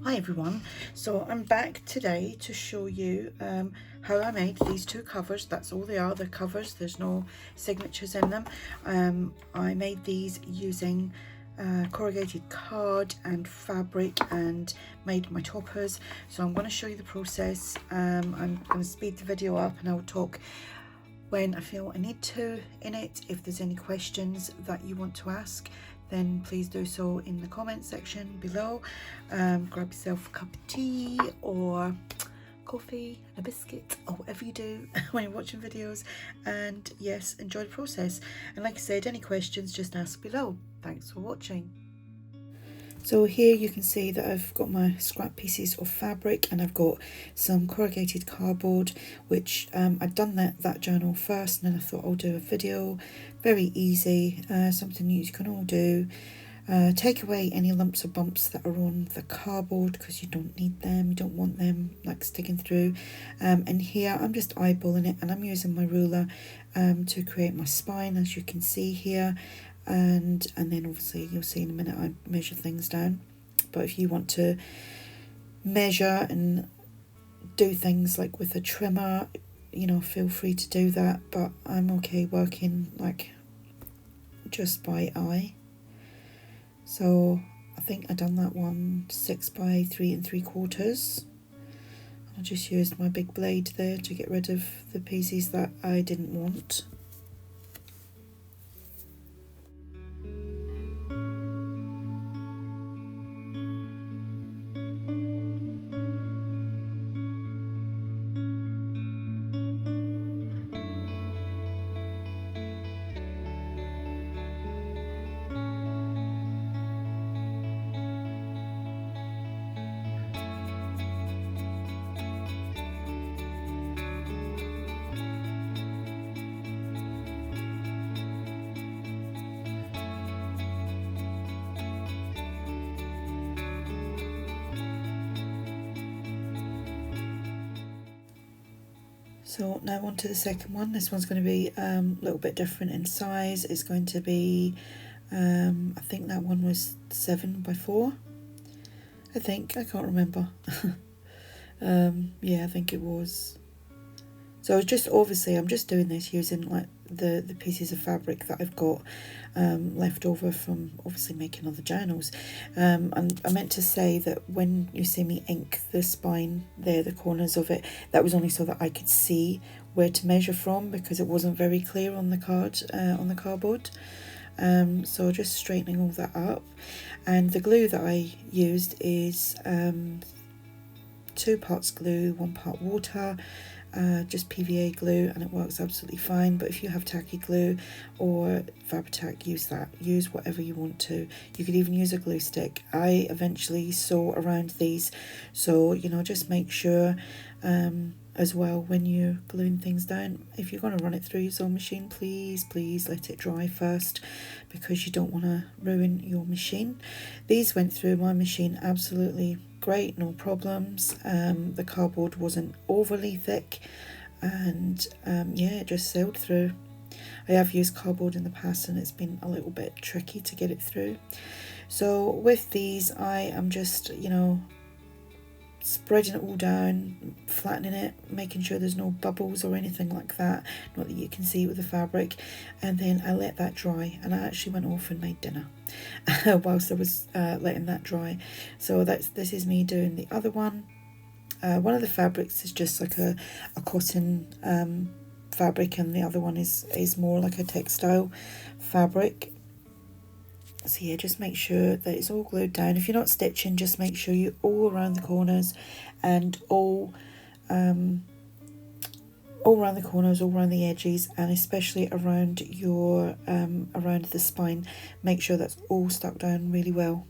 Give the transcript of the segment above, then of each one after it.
Hi everyone, so I'm back today to show you how I made these two covers. That's all they are, they're covers, there's no signatures in them. I made these using corrugated card and fabric and made my toppers. So I'm going to show you the process. I'm going to speed the video up and I'll talk when I feel I need to in it. If there's any questions that you want to ask, then please do so in the comment section below. Grab yourself a cup of tea or coffee, a biscuit, or whatever you do when you're watching videos, and yes, enjoy the process. And like I said, any questions, just ask below. Thanks for watching. So here you can see that I've got my scrap pieces of fabric and I've got some corrugated cardboard, which I'd done that journal first, and then I thought I'll do a video. Very easy, something you can all do. Take away any lumps or bumps that are on the cardboard because you don't need them, you don't want them like sticking through. And here I'm just eyeballing it and I'm using my ruler to create my spine, as you can see here. And then obviously you'll see in a minute I measure things down, but if you want to measure and do things like with a trimmer, you know, feel free to do that, but I'm okay working like just by eye. So I think I done that one 6 by 3 3/4. I just used my big blade there to get rid of the pieces that I didn't want. So now on to the second one. This one's going to be a little bit different in size. It's going to be, I think that one was 7 by 4. I think, I can't remember. Yeah, I think it was. So it's just, obviously I'm just doing this using like the pieces of fabric that I've got left over from obviously making other journals. And I meant to say that when you see me ink the spine there, the corners of it, that was only so that I could see where to measure from, because it wasn't very clear on the cardboard. So just straightening all that up. And the glue that I used is 2 parts glue, 1 part water, just PVA glue, and it works absolutely fine. But if you have tacky glue or Fabri-Tac, use that. Use whatever you want to. You could even use a glue stick. I eventually sew around these, so you know, just make sure as well when you're gluing things down, if you're going to run it through your sewing machine, please let it dry first, because you don't want to ruin your machine. These went through my machine absolutely great, no problems. The cardboard wasn't overly thick, and yeah, it just sailed through. I have used cardboard in the past and it's been a little bit tricky to get it through. So with these I am just, you know, spreading it all down, flattening it, making sure there's no bubbles or anything like that, not that you can see with the fabric. And then I let that dry, and I actually went off and made dinner whilst I was letting that dry. So this is me doing the other one. One of the fabrics is just like a cotton fabric, and the other one is more like a textile fabric. So yeah, just make sure that it's all glued down. If you're not stitching, just make sure you're all around the corners and all around the corners, all around the edges, and especially around your around the spine. Make sure that's all stuck down really well.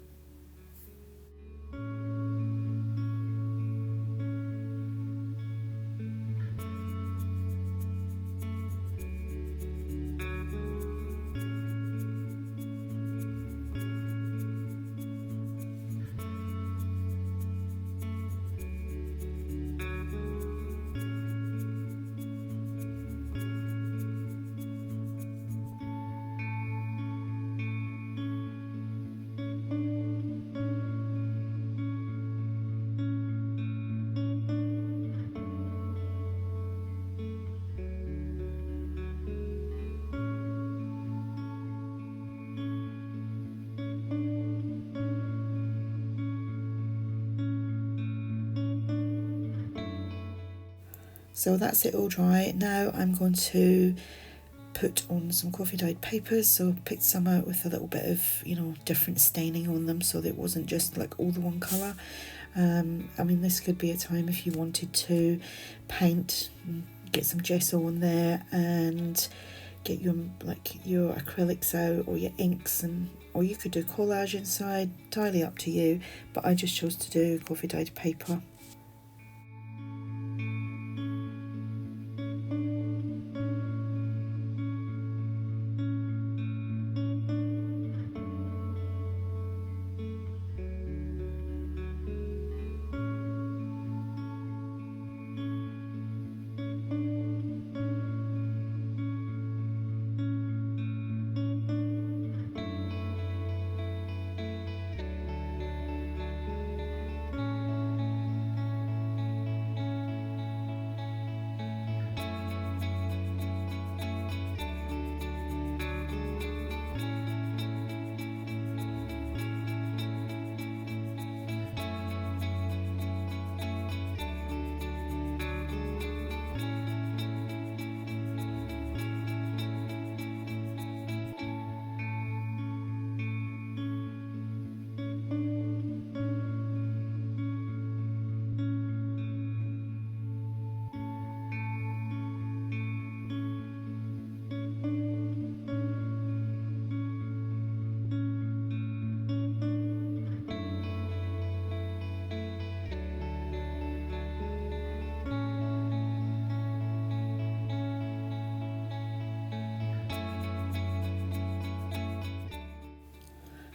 So that's it all dry. Now I'm going to put on some coffee dyed papers. So picked some out with a little bit of, you know, different staining on them, so that it wasn't just like all the one colour. I mean, this could be a time if you wanted to paint, get some gesso on there and get your your acrylics out, or your inks, and or you could do collage inside, entirely up to you, but I just chose to do coffee dyed paper.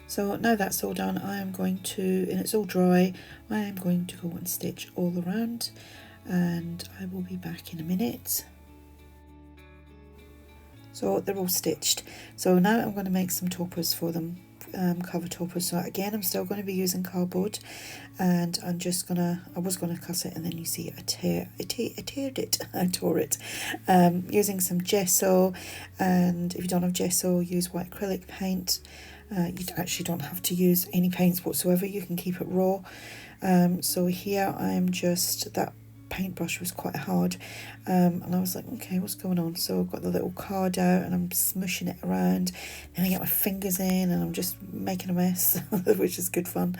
So now that's all done, I am going to, and it's all dry, I am going to go and stitch all around, and I will be back in a minute. So they're all stitched. So now I'm going to make some toppers for them, cover toppers. So again, I'm still going to be using cardboard, and I'm just gonna, I was going to cut it, and then you see I tore it, using some gesso. And if you don't have gesso, use white acrylic paint. You actually don't have to use any paints whatsoever, you can keep it raw. So here I'm just, that paintbrush was quite hard, and I was like, okay, what's going on? So I've got the little card out and I'm smushing it around, and I get my fingers in and I'm just making a mess, which is good fun.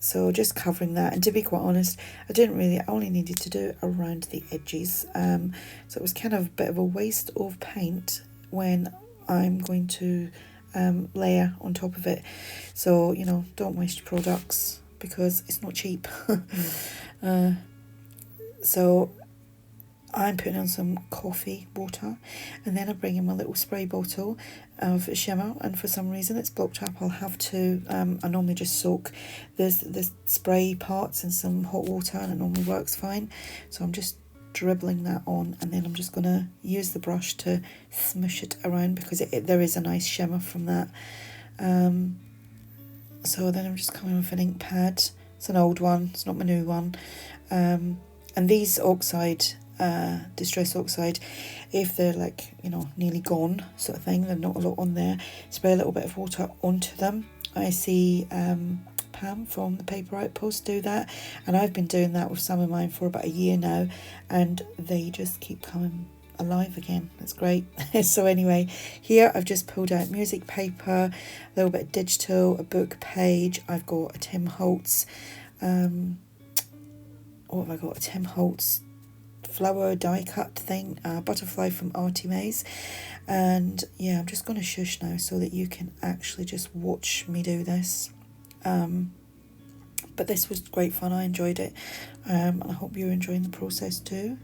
So just covering that, and to be quite honest, I only needed to do it around the edges, so it was kind of a bit of a waste of paint when I'm going to layer on top of it. So, you know, don't waste your products because it's not cheap. So I'm putting on some coffee water, and then I bring in my little spray bottle of shimmer, and for some reason it's blocked up. I'll have to, I normally just soak the spray parts in some hot water and it normally works fine. So I'm just dribbling that on, and then I'm just going to use the brush to smush it around because there is a nice shimmer from that. So then I'm just coming with an ink pad. It's an old one, it's not my new one. And these oxide, distress oxide, if they're like, you know, nearly gone sort of thing, there's not a lot on there, spray a little bit of water onto them. I see Pam from the Paper Outpost do that, and I've been doing that with some of mine for about a year now, and they just keep coming alive again. It's great. So anyway, here I've just pulled out music paper, a little bit of digital, a book page. I've got a Tim Holtz, what have I got? A Tim Holtz flower die cut thing, butterfly from ARTYmaze. And yeah, I'm just going to shush now so that you can actually just watch me do this. But this was great fun, I enjoyed it, and I hope you're enjoying the process too.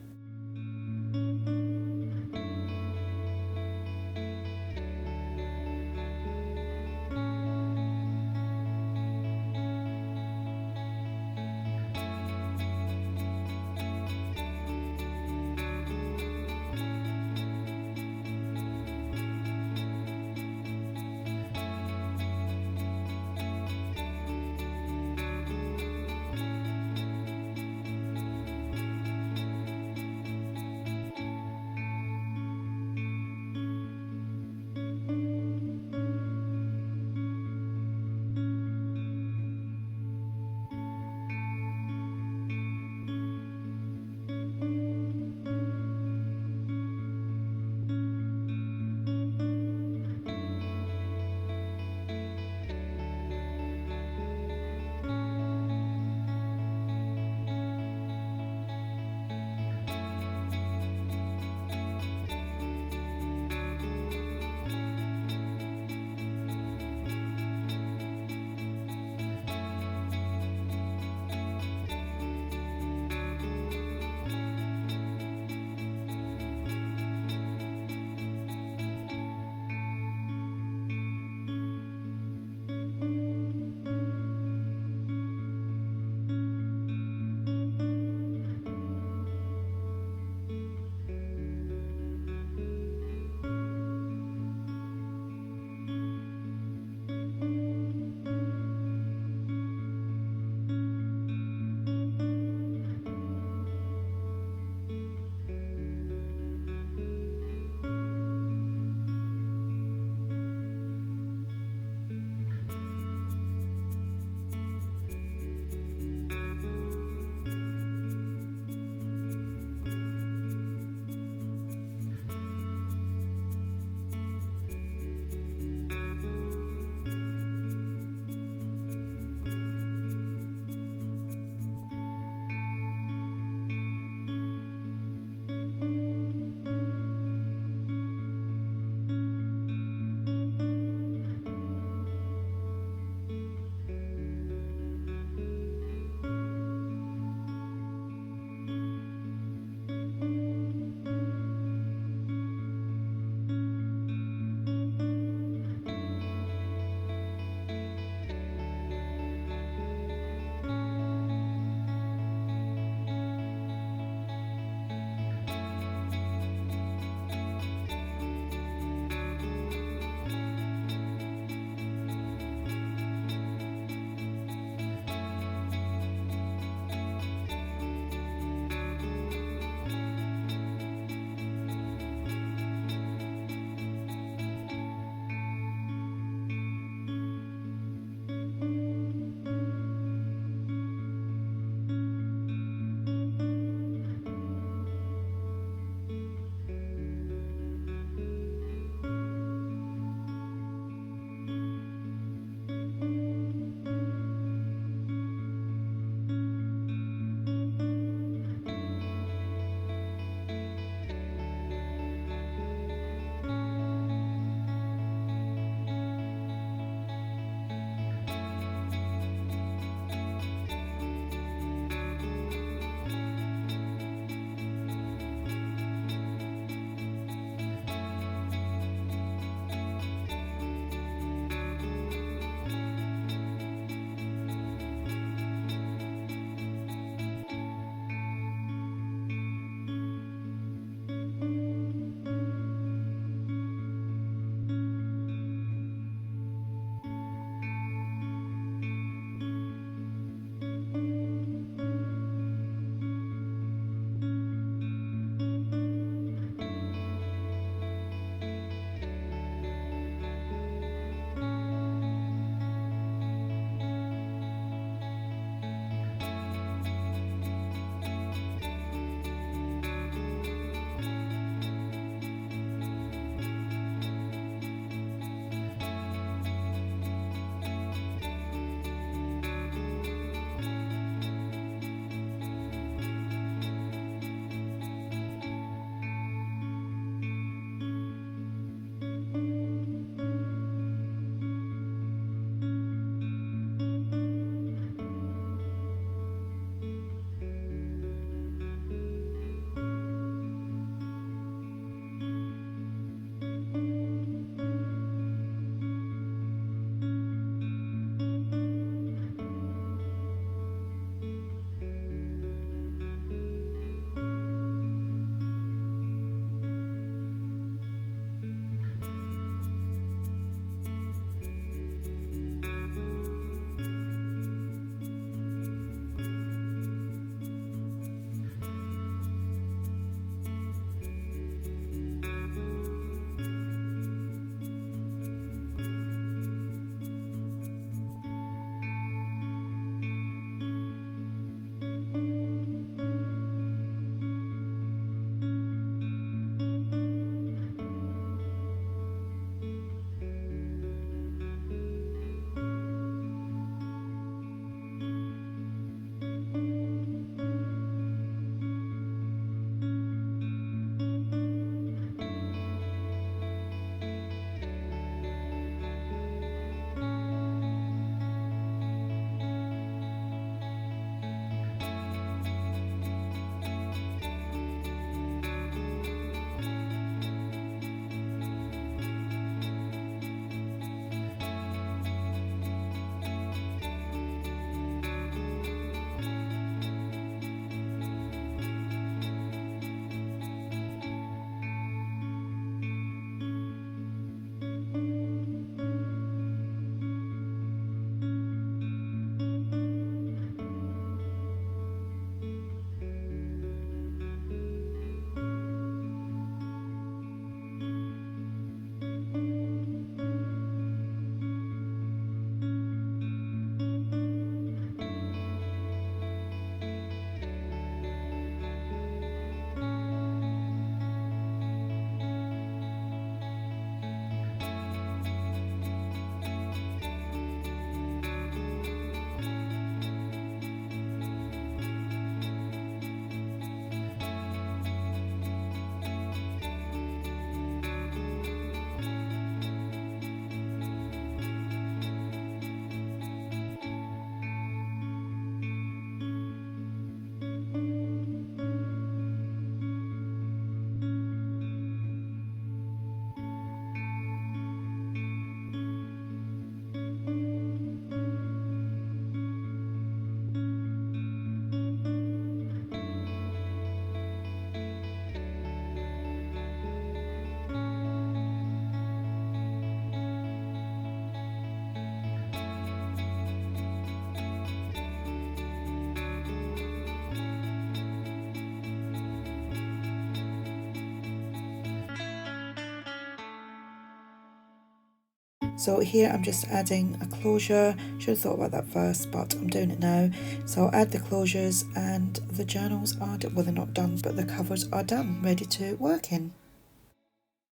So here I'm just adding a closure. Should have thought about that first, but I'm doing it now. So I'll add the closures and the journals are done. Well, they're not done, but the covers are done, ready to work in.